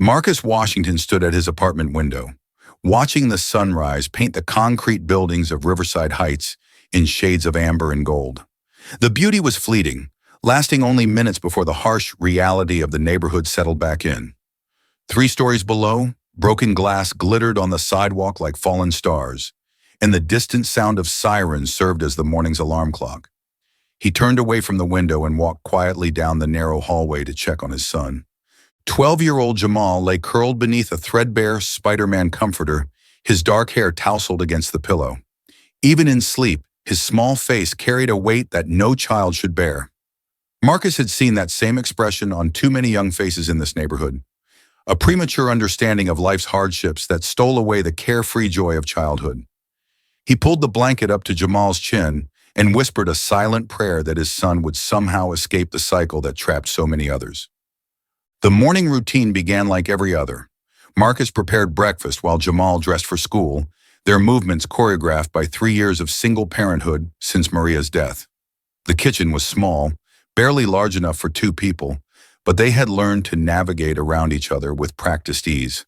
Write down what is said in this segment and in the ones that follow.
Marcus Washington stood at his apartment window, watching the sunrise paint the concrete buildings of Riverside Heights in shades of amber and gold. The beauty was fleeting, lasting only minutes before the harsh reality of the neighborhood settled back in. 3 stories below, broken glass glittered on the sidewalk like fallen stars, and the distant sound of sirens served as the morning's alarm clock. He turned away from the window and walked quietly down the narrow hallway to check on his son. 12-year-old Jamal lay curled beneath a threadbare Spider-Man comforter, his dark hair tousled against the pillow. Even in sleep, his small face carried a weight that no child should bear. Marcus had seen that same expression on too many young faces in this neighborhood, a premature understanding of life's hardships that stole away the carefree joy of childhood. He pulled the blanket up to Jamal's chin and whispered a silent prayer that his son would somehow escape the cycle that trapped so many others. The morning routine began like every other. Marcus prepared breakfast while Jamal dressed for school, their movements choreographed by 3 years of single parenthood since Maria's death. The kitchen was small, barely large enough for 2 people, but they had learned to navigate around each other with practiced ease.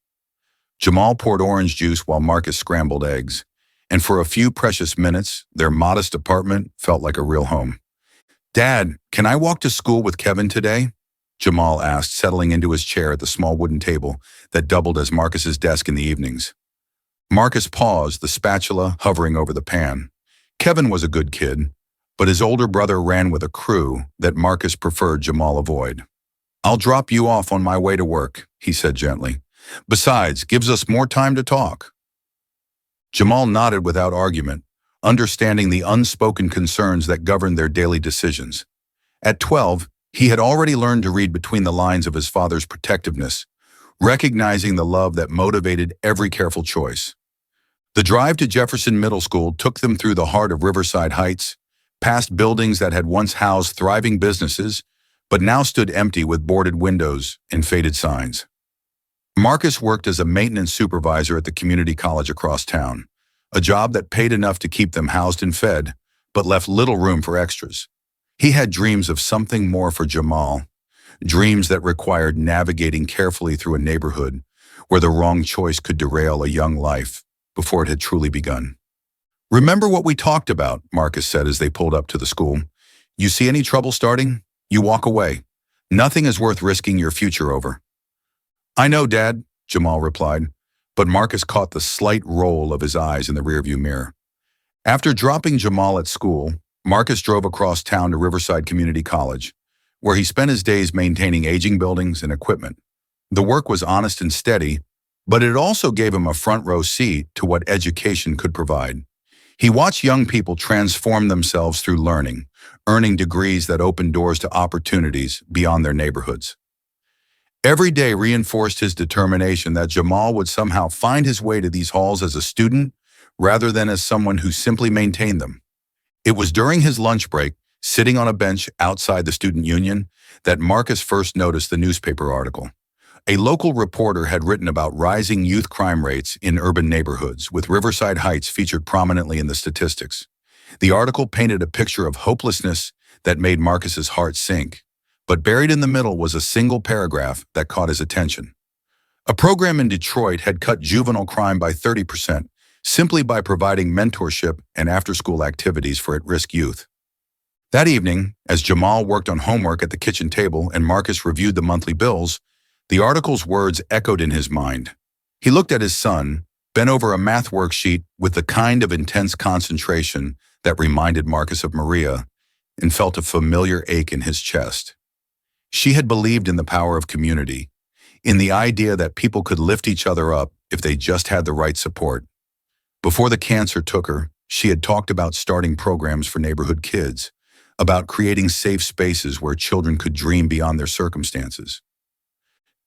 Jamal poured orange juice while Marcus scrambled eggs, and for a few precious minutes, their modest apartment felt like a real home. "Dad, can I walk to school with Kevin today?" Jamal asked, settling into his chair at the small wooden table that doubled as Marcus's desk in the evenings. Marcus paused, the spatula hovering over the pan. Kevin was a good kid, but his older brother ran with a crew that Marcus preferred Jamal avoid. "I'll drop you off on my way to work," he said gently. "Besides, gives us more time to talk." Jamal nodded without argument, understanding the unspoken concerns that governed their daily decisions. At 12, he had already learned to read between the lines of his father's protectiveness, recognizing the love that motivated every careful choice. The drive to Jefferson Middle School took them through the heart of Riverside Heights, past buildings that had once housed thriving businesses, but now stood empty with boarded windows and faded signs. Marcus worked as a maintenance supervisor at the community college across town, a job that paid enough to keep them housed and fed, but left little room for extras. He had dreams of something more for Jamal, dreams that required navigating carefully through a neighborhood where the wrong choice could derail a young life before it had truly begun. "Remember what we talked about," Marcus said as they pulled up to the school. "You see any trouble starting? You walk away. Nothing is worth risking your future over." "I know, Dad," Jamal replied, but Marcus caught the slight roll of his eyes in the rearview mirror. After dropping Jamal at school, Marcus drove across town to Riverside Community College, where he spent his days maintaining aging buildings and equipment. The work was honest and steady, but it also gave him a front-row seat to what education could provide. He watched young people transform themselves through learning, earning degrees that opened doors to opportunities beyond their neighborhoods. Every day reinforced his determination that Jamal would somehow find his way to these halls as a student rather than as someone who simply maintained them. It was during his lunch break, sitting on a bench outside the student union, that Marcus first noticed the newspaper article. A local reporter had written about rising youth crime rates in urban neighborhoods, with Riverside Heights featured prominently in the statistics. The article painted a picture of hopelessness that made Marcus's heart sink, but buried in the middle was a single paragraph that caught his attention. A program in Detroit had cut juvenile crime by 30%, simply by providing mentorship and after-school activities for at-risk youth. That evening, as Jamal worked on homework at the kitchen table and Marcus reviewed the monthly bills, the article's words echoed in his mind. He looked at his son, bent over a math worksheet with the kind of intense concentration that reminded Marcus of Maria, and felt a familiar ache in his chest. She had believed in the power of community, in the idea that people could lift each other up if they just had the right support. Before the cancer took her, she had talked about starting programs for neighborhood kids, about creating safe spaces where children could dream beyond their circumstances.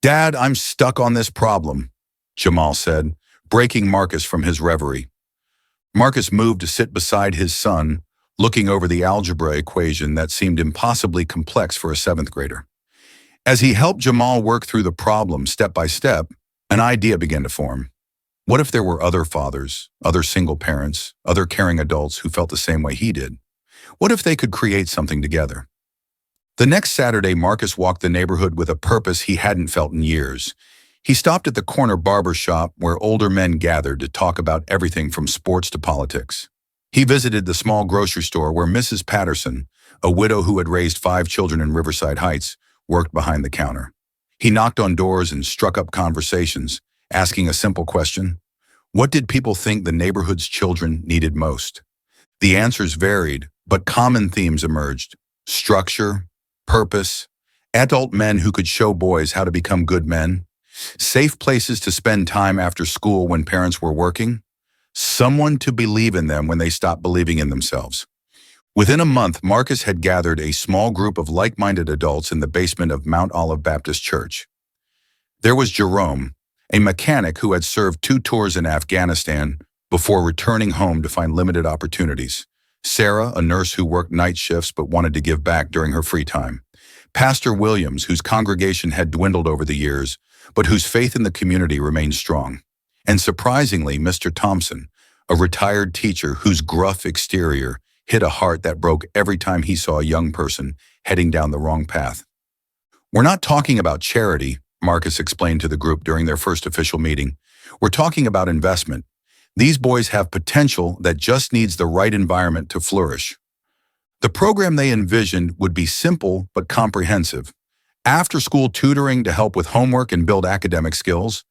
"Dad, I'm stuck on this problem," Jamal said, breaking Marcus from his reverie. Marcus moved to sit beside his son, looking over the algebra equation that seemed impossibly complex for a 7th grader. As he helped Jamal work through the problem step by step, an idea began to form. What if there were other fathers, other single parents, other caring adults who felt the same way he did? What if they could create something together? The next Saturday, Marcus walked the neighborhood with a purpose he hadn't felt in years. He stopped at the corner barber shop where older men gathered to talk about everything from sports to politics. He visited the small grocery store where Mrs. Patterson, a widow who had raised 5 children in Riverside Heights, worked behind the counter. He knocked on doors and struck up conversations, asking a simple question: what did people think the neighborhood's children needed most? The answers varied, but common themes emerged: structure, purpose, adult men who could show boys how to become good men, safe places to spend time after school when parents were working, someone to believe in them when they stopped believing in themselves. Within a month, Marcus had gathered a small group of like-minded adults in the basement of Mount Olive Baptist Church. There was Jerome, a mechanic who had served 2 tours in Afghanistan before returning home to find limited opportunities. Sarah, a nurse who worked night shifts but wanted to give back during her free time. Pastor Williams, whose congregation had dwindled over the years, but whose faith in the community remained strong. And surprisingly, Mr. Thompson, a retired teacher whose gruff exterior hid a heart that broke every time he saw a young person heading down the wrong path. "We're not talking about charity," Marcus explained to the group during their first official meeting. "We're talking about investment. These boys have potential that just needs the right environment to flourish." The program they envisioned would be simple but comprehensive. After-school tutoring to help with homework and build academic skills,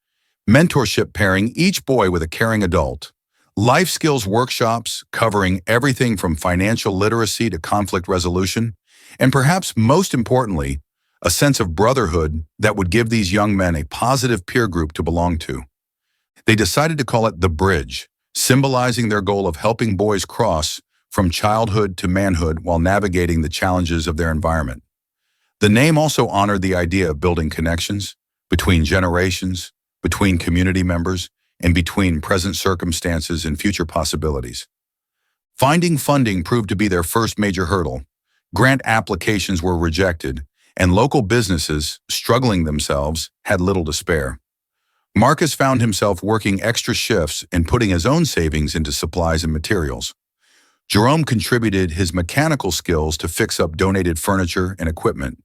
mentorship pairing each boy with a caring adult, life skills workshops covering everything from financial literacy to conflict resolution, and perhaps most importantly, a sense of brotherhood that would give these young men a positive peer group to belong to. They decided to call it The Bridge, symbolizing their goal of helping boys cross from childhood to manhood while navigating the challenges of their environment. The name also honored the idea of building connections between generations, between community members, and between present circumstances and future possibilities. Finding funding proved to be their first major hurdle. Grant applications were rejected, and local businesses, struggling themselves, had little to spare. Marcus found himself working extra shifts and putting his own savings into supplies and materials. Jerome contributed his mechanical skills to fix up donated furniture and equipment.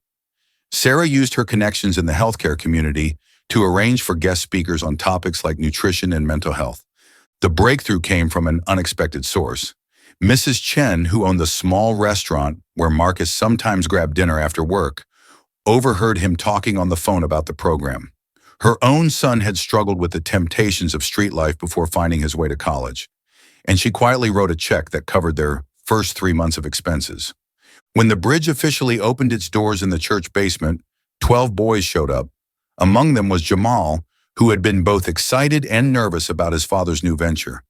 Sarah used her connections in the healthcare community to arrange for guest speakers on topics like nutrition and mental health. The breakthrough came from an unexpected source. Mrs. Chen, who owned the small restaurant where Marcus sometimes grabbed dinner after work, overheard him talking on the phone about the program. Her own son had struggled with the temptations of street life before finding his way to college, and she quietly wrote a check that covered their first 3 months of expenses. When the bridge officially opened its doors in the church basement, 12 boys showed up. Among them was Jamal, who had been both excited and nervous about his father's new venture.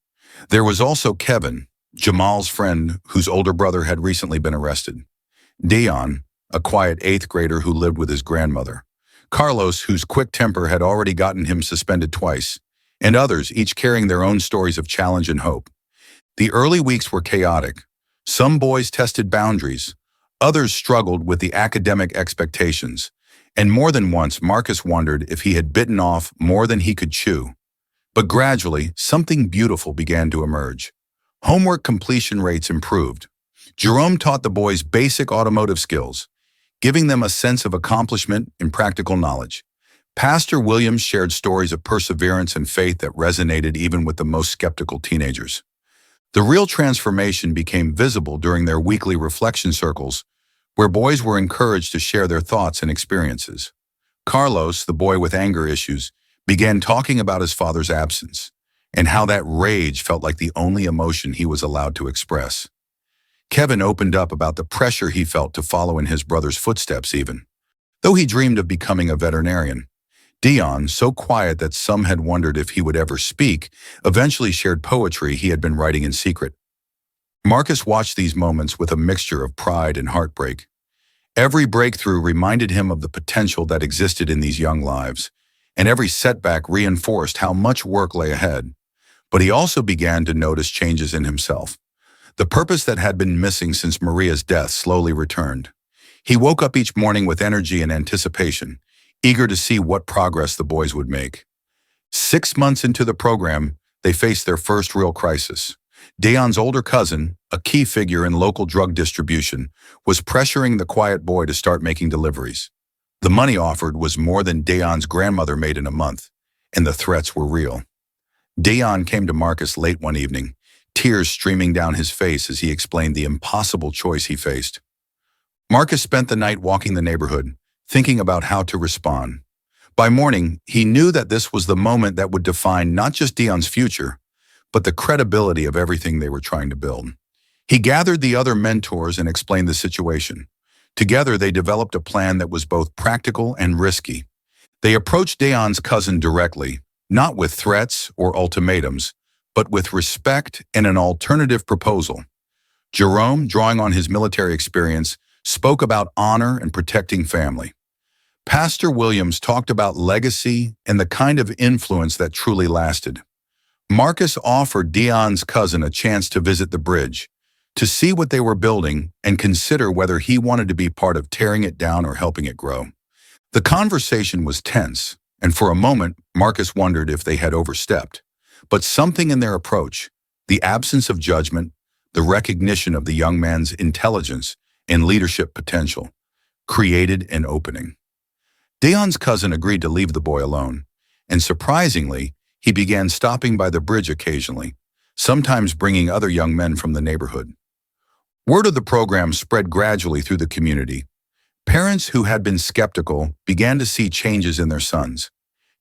There was also Kevin, Jamal's friend whose older brother had recently been arrested. Dion, a quiet 8th grader who lived with his grandmother. Carlos, whose quick temper had already gotten him suspended twice. And others, each carrying their own stories of challenge and hope. The early weeks were chaotic. Some boys tested boundaries. Others struggled with the academic expectations, and more than once Marcus wondered if he had bitten off more than he could chew. But gradually, something beautiful began to emerge. Homework completion rates improved. Jerome taught the boys basic automotive skills, giving them a sense of accomplishment and practical knowledge. Pastor Williams shared stories of perseverance and faith that resonated even with the most skeptical teenagers. The real transformation became visible during their weekly reflection circles, where boys were encouraged to share their thoughts and experiences. Carlos, the boy with anger issues, began talking about his father's absence and how that rage felt like the only emotion he was allowed to express. Kevin opened up about the pressure he felt to follow in his brother's footsteps even, though he dreamed of becoming a veterinarian. Dion, so quiet that some had wondered if he would ever speak, eventually shared poetry he had been writing in secret. Marcus watched these moments with a mixture of pride and heartbreak. Every breakthrough reminded him of the potential that existed in these young lives, and every setback reinforced how much work lay ahead. But he also began to notice changes in himself. The purpose that had been missing since Maria's death slowly returned. He woke up each morning with energy and anticipation, eager to see what progress the boys would make. 6 months into the program, they faced their first real crisis. Dion's older cousin, a key figure in local drug distribution, was pressuring the quiet boy to start making deliveries. The money offered was more than Dion's grandmother made in a month. and the threats were real. Dion came to Marcus late one evening, tears streaming down his face as he explained the impossible choice he faced. Marcus spent the night walking the neighborhood, thinking about how to respond. By morning, he knew that this was the moment that would define not just Dion's future, but the credibility of everything they were trying to build. He gathered the other mentors and explained the situation. Together, they developed a plan that was both practical and risky. They approached Dion's cousin directly, not with threats or ultimatums, but with respect and an alternative proposal. Jerome, drawing on his military experience, spoke about honor and protecting family. Pastor Williams talked about legacy and the kind of influence that truly lasted. Marcus offered Dion's cousin a chance to visit the bridge, to see what they were building and consider whether he wanted to be part of tearing it down or helping it grow. The conversation was tense, and for a moment, Marcus wondered if they had overstepped. But something in their approach, the absence of judgment, the recognition of the young man's intelligence and leadership potential, created an opening. Dion's cousin agreed to leave the boy alone, and surprisingly, he began stopping by the bridge occasionally, sometimes bringing other young men from the neighborhood. Word of the program spread gradually through the community. Parents who had been skeptical began to see changes in their sons.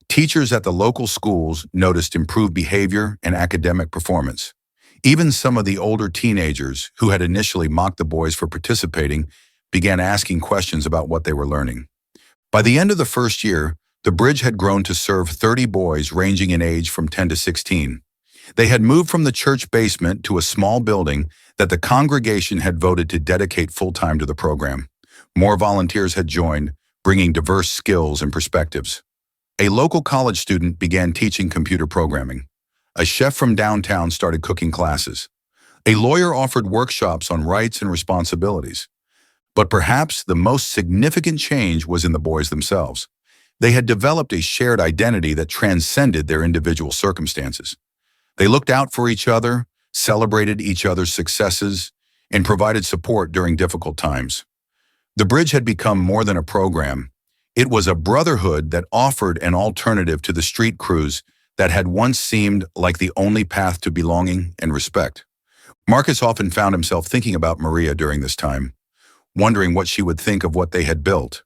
Teachers at the local schools noticed improved behavior and academic performance. Even some of the older teenagers who had initially mocked the boys for participating began asking questions about what they were learning. By the end of the first year, the bridge had grown to serve 30 boys ranging in age from 10 to 16. They had moved from the church basement to a small building that the congregation had voted to dedicate full-time to the program. More volunteers had joined, bringing diverse skills and perspectives. A local college student began teaching computer programming. A chef from downtown started cooking classes. A lawyer offered workshops on rights and responsibilities. But perhaps the most significant change was in the boys themselves. They had developed a shared identity that transcended their individual circumstances. They looked out for each other, celebrated each other's successes, and provided support during difficult times. The bridge had become more than a program. It was a brotherhood that offered an alternative to the street crews that had once seemed like the only path to belonging and respect. Marcus often found himself thinking about Maria during this time, wondering what she would think of what they had built.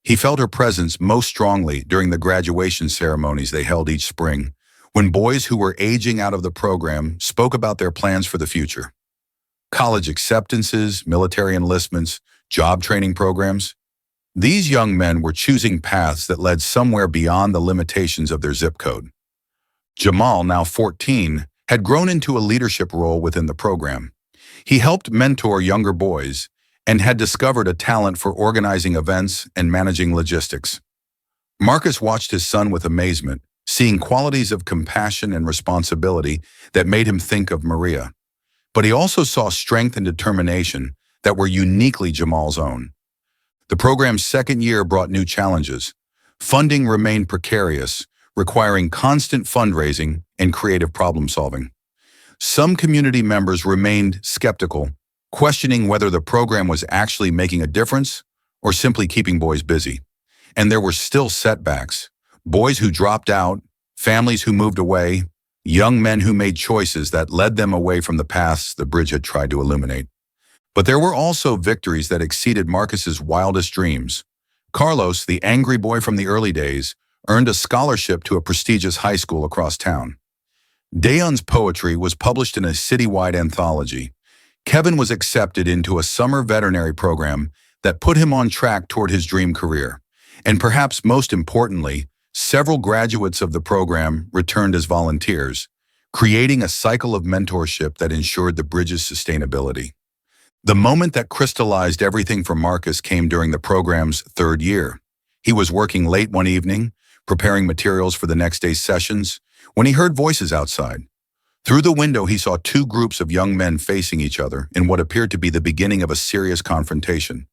He felt her presence most strongly during the graduation ceremonies they held each spring, when boys who were aging out of the program spoke about their plans for the future. College acceptances, military enlistments, job training programs. These young men were choosing paths that led somewhere beyond the limitations of their zip code. Jamal, now 14, had grown into a leadership role within the program. He helped mentor younger boys and had discovered a talent for organizing events and managing logistics. Marcus watched his son with amazement, seeing qualities of compassion and responsibility that made him think of Maria. But he also saw strength and determination that were uniquely Jamal's own. The program's second year brought new challenges. Funding remained precarious, requiring constant fundraising and creative problem-solving. Some community members remained skeptical, questioning whether the program was actually making a difference or simply keeping boys busy. And there were still setbacks. Boys who dropped out, families who moved away, young men who made choices that led them away from the paths the bridge had tried to illuminate. But there were also victories that exceeded Marcus's wildest dreams. Carlos, the angry boy from the early days, earned a scholarship to a prestigious high school across town. Dion's poetry was published in a citywide anthology. Kevin was accepted into a summer veterinary program that put him on track toward his dream career. And perhaps most importantly, several graduates of the program returned as volunteers, creating a cycle of mentorship that ensured the bridge's sustainability. The moment that crystallized everything for Marcus came during the program's third year. He was working late one evening, preparing materials for the next day's sessions, when he heard voices outside. Through the window, he saw two groups of young men facing each other in what appeared to be the beginning of a serious confrontation.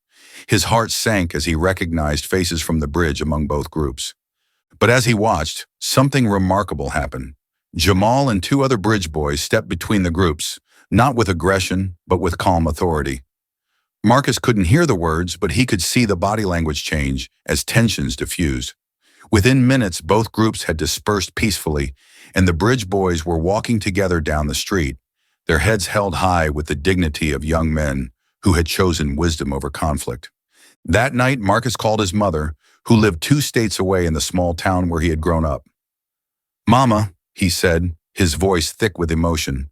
His heart sank as he recognized faces from the bridge among both groups. But as he watched, something remarkable happened. Jamal and two other bridge boys stepped between the groups, not with aggression, but with calm authority. Marcus couldn't hear the words, but he could see the body language change as tensions diffused. Within minutes, both groups had dispersed peacefully, and the bridge boys were walking together down the street, their heads held high with the dignity of young men who had chosen wisdom over conflict. That night, Marcus called his mother, who lived 2 states away in the small town where he had grown up. "Mama," he said, his voice thick with emotion,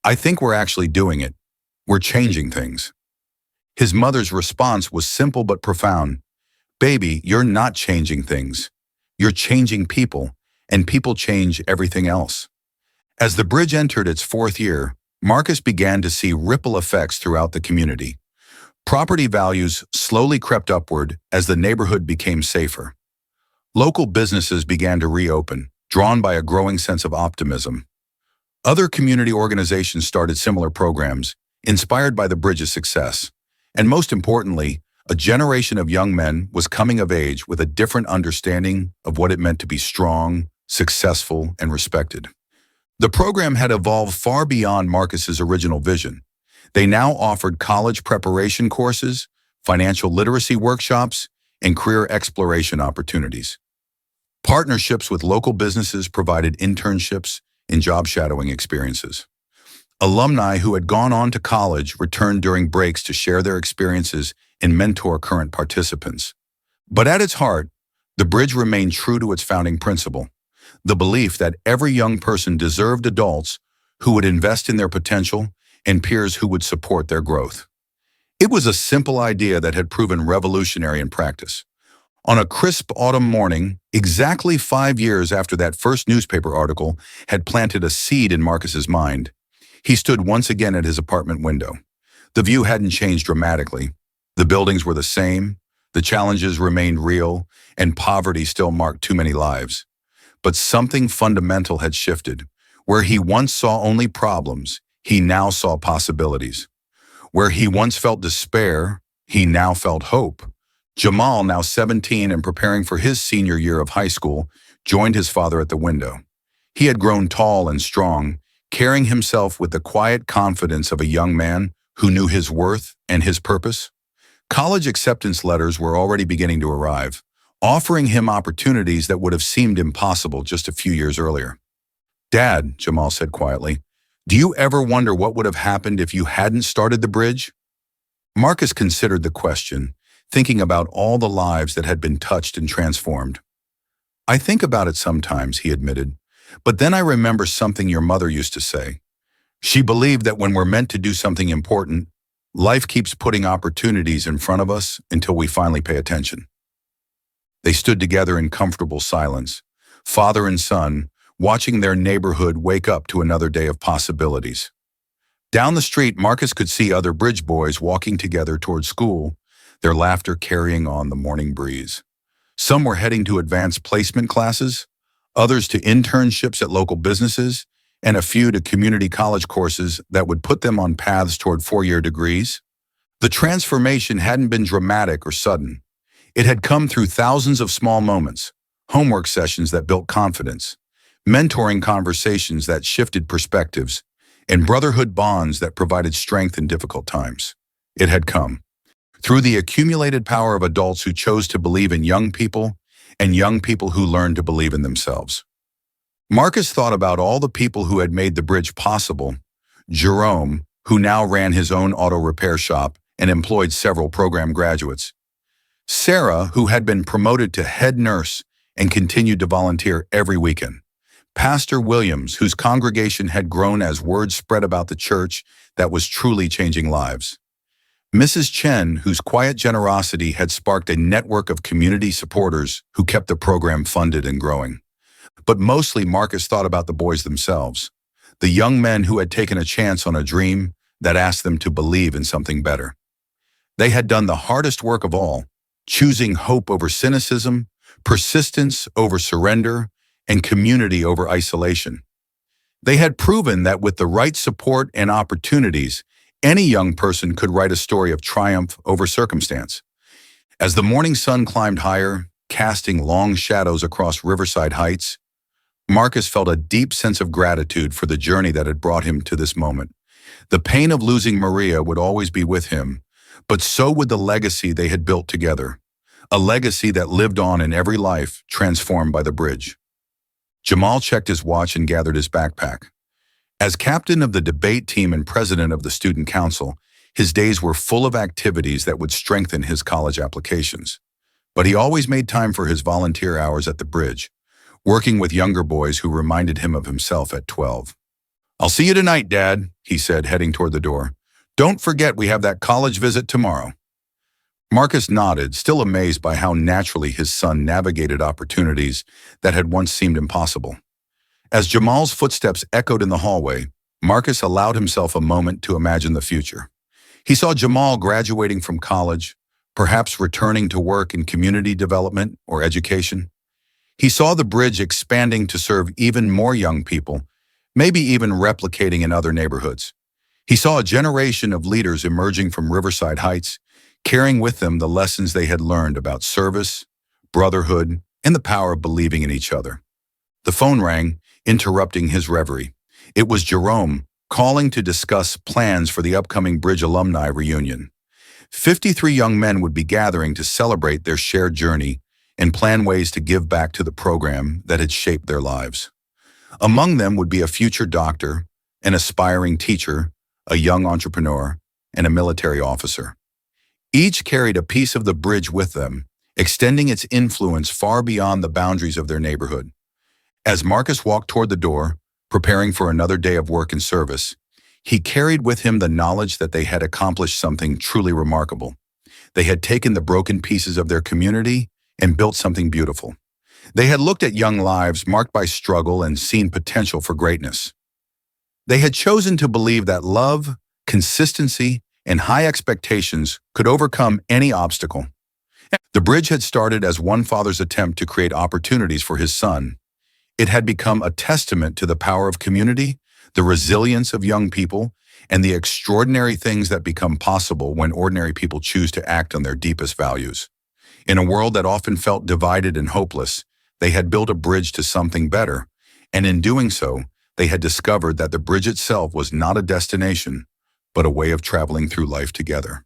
"I think we're actually doing it. We're changing things." His mother's response was simple but profound. "Baby, you're not changing things. You're changing people, and people change everything else." As the bridge entered its 4th year, Marcus began to see ripple effects throughout the community. Property values slowly crept upward as the neighborhood became safer. Local businesses began to reopen, drawn by a growing sense of optimism. Other community organizations started similar programs, inspired by the bridge's success. And most importantly, a generation of young men was coming of age with a different understanding of what it meant to be strong, successful, and respected. The program had evolved far beyond Marcus's original vision. They now offered college preparation courses, financial literacy workshops, and career exploration opportunities. Partnerships with local businesses provided internships and job shadowing experiences. Alumni who had gone on to college returned during breaks to share their experiences and mentor current participants. But at its heart, the bridge remained true to its founding principle, the belief that every young person deserved adults who would invest in their potential and peers who would support their growth. It was a simple idea that had proven revolutionary in practice. On a crisp autumn morning, exactly 5 years after that first newspaper article had planted a seed in Marcus's mind, he stood once again at his apartment window. The view hadn't changed dramatically. The buildings were the same, the challenges remained real, and poverty still marked too many lives. But something fundamental had shifted. Where he once saw only problems, he now saw possibilities. Where he once felt despair, he now felt hope. Jamal, now 17 and preparing for his senior year of high school, joined his father at the window. He had grown tall and strong, carrying himself with the quiet confidence of a young man who knew his worth and his purpose. College acceptance letters were already beginning to arrive, offering him opportunities that would have seemed impossible just a few years earlier. "Dad," Jamal said quietly, "do you ever wonder what would have happened if you hadn't started the bridge?" Marcus considered the question, thinking about all the lives that had been touched and transformed. "I think about it sometimes," he admitted, "but then I remember something your mother used to say. She believed that when we're meant to do something important, life keeps putting opportunities in front of us until we finally pay attention." They stood together in comfortable silence, father and son, watching their neighborhood wake up to another day of possibilities. Down the street, Marcus could see other bridge boys walking together toward school, their laughter carrying on the morning breeze. Some were heading to advanced placement classes, others to internships at local businesses, and a few to community college courses that would put them on paths toward 4-year degrees. The transformation hadn't been dramatic or sudden. It had come through thousands of small moments, homework sessions that built confidence, mentoring conversations that shifted perspectives, and brotherhood bonds that provided strength in difficult times. It had come through the accumulated power of adults who chose to believe in young people and young people who learned to believe in themselves. Marcus thought about all the people who had made the bridge possible. Jerome, who now ran his own auto repair shop and employed several program graduates. Sarah, who had been promoted to head nurse and continued to volunteer every weekend. Pastor Williams, whose congregation had grown as word spread about the church that was truly changing lives. Mrs. Chen, whose quiet generosity had sparked a network of community supporters who kept the program funded and growing. But mostly Marcus thought about the boys themselves, the young men who had taken a chance on a dream that asked them to believe in something better. They had done the hardest work of all, choosing hope over cynicism, persistence over surrender, and community over isolation. They had proven that with the right support and opportunities, any young person could write a story of triumph over circumstance. As the morning sun climbed higher, casting long shadows across Riverside Heights, Marcus felt a deep sense of gratitude for the journey that had brought him to this moment. The pain of losing Maria would always be with him, but so would the legacy they had built together. a legacy that lived on in every life transformed by the bridge. Jamal checked his watch and gathered his backpack. As captain of the debate team and president of the student council, his days were full of activities that would strengthen his college applications. But he always made time for his volunteer hours at the bridge, working with younger boys who reminded him of himself at 12. "I'll see you tonight, Dad," he said, heading toward the door. "Don't forget we have that college visit tomorrow." Marcus nodded, still amazed by how naturally his son navigated opportunities that had once seemed impossible. As Jamal's footsteps echoed in the hallway, Marcus allowed himself a moment to imagine the future. He saw Jamal graduating from college, perhaps returning to work in community development or education. He saw the bridge expanding to serve even more young people, maybe even replicating in other neighborhoods. He saw a generation of leaders emerging from Riverside Heights, carrying with them the lessons they had learned about service, brotherhood, and the power of believing in each other. The phone rang, interrupting his reverie. It was Jerome, calling to discuss plans for the upcoming Bridge alumni reunion. 53 young men would be gathering to celebrate their shared journey and plan ways to give back to the program that had shaped their lives. Among them would be a future doctor, an aspiring teacher, a young entrepreneur, and a military officer. Each carried a piece of the bridge with them, extending its influence far beyond the boundaries of their neighborhood. As Marcus walked toward the door, preparing for another day of work and service, he carried with him the knowledge that they had accomplished something truly remarkable. They had taken the broken pieces of their community and built something beautiful. They had looked at young lives marked by struggle and seen potential for greatness. They had chosen to believe that love, consistency, and high expectations could overcome any obstacle. The bridge had started as one father's attempt to create opportunities for his son. It had become a testament to the power of community, the resilience of young people, and the extraordinary things that become possible when ordinary people choose to act on their deepest values. In a world that often felt divided and hopeless, they had built a bridge to something better, and in doing so, they had discovered that the bridge itself was not a destination, but a way of traveling through life together.